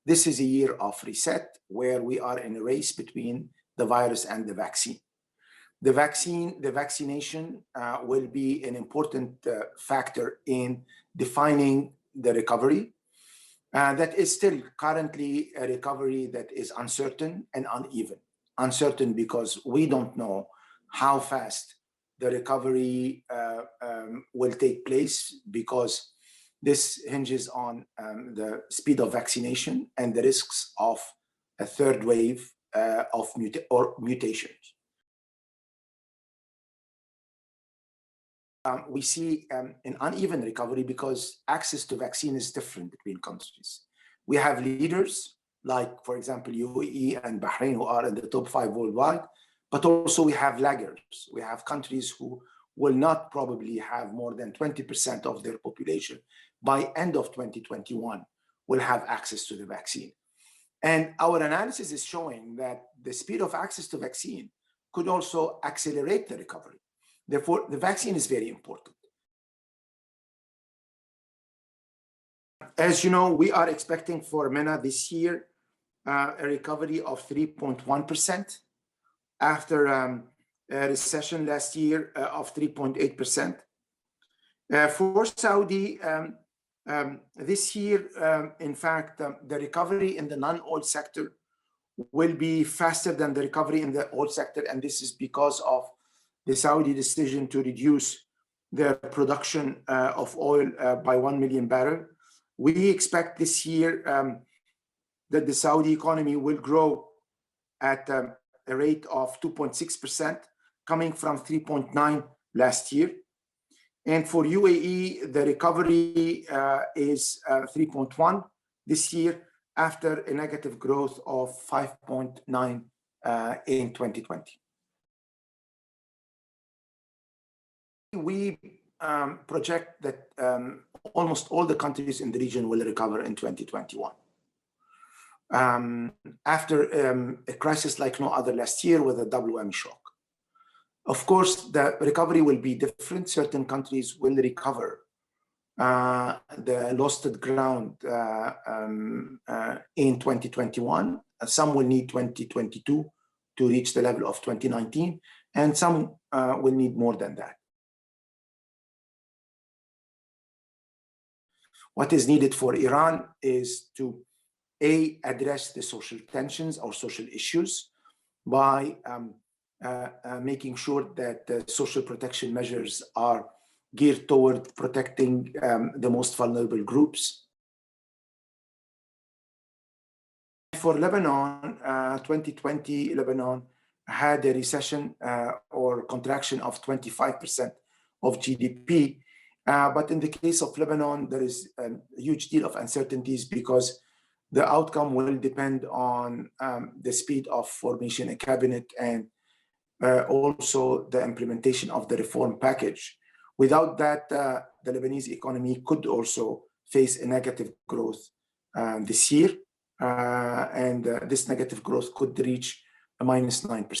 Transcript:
this is a year of reset where we are in a race between the virus and the vaccine. The vaccination will be an important factor in defining the recovery. That is still currently a recovery that is uncertain and uneven. Uncertain because we don't know how fast the recovery will take place, because this hinges on the speed of vaccination and the risks of a third wave of mutations. We see an uneven recovery because access to vaccine is different between countries. We have leaders like, for example, UAE and Bahrain, who are in the top 5 worldwide, but also we have laggards. We have countries who will not probably have more than 20% of their population by end of 2021 will have access to the vaccine. And our analysis is showing that the speed of access to vaccine could also accelerate the recovery. Therefore, the vaccine is very important. As you know, we are expecting for MENA this year a recovery of 3.1% after a recession last year of 3.8%. For Saudi, this year, in fact, the recovery in the non-oil sector will be faster than the recovery in the oil sector, and this is because of the Saudi decision to reduce their production of oil by 1 million barrels. We expect this year that the Saudi economy will grow at a rate of 2.6%, coming from 3.9% last year. And for UAE, the recovery is 3.1% this year after a negative growth of 5.9% in 2020. We project that almost all the countries in the region will recover in 2021. After a crisis like no other last year with a WM shock. Of course, the recovery will be different. Certain countries will recover the lost ground in 2021. Some will need 2022 to reach the level of 2019, and some will need more than that. What is needed for Iran is to address the social tensions or social issues by making sure that the social protection measures are geared toward protecting the most vulnerable groups. For Lebanon, 2020, Lebanon had a recession or contraction of 25% of GDP. But in the case of Lebanon, there is a huge deal of uncertainties because the outcome will depend on the speed of formation a cabinet and also the implementation of the reform package. Without that, the Lebanese economy could also face a negative growth this year. And this negative growth could reach a -9%.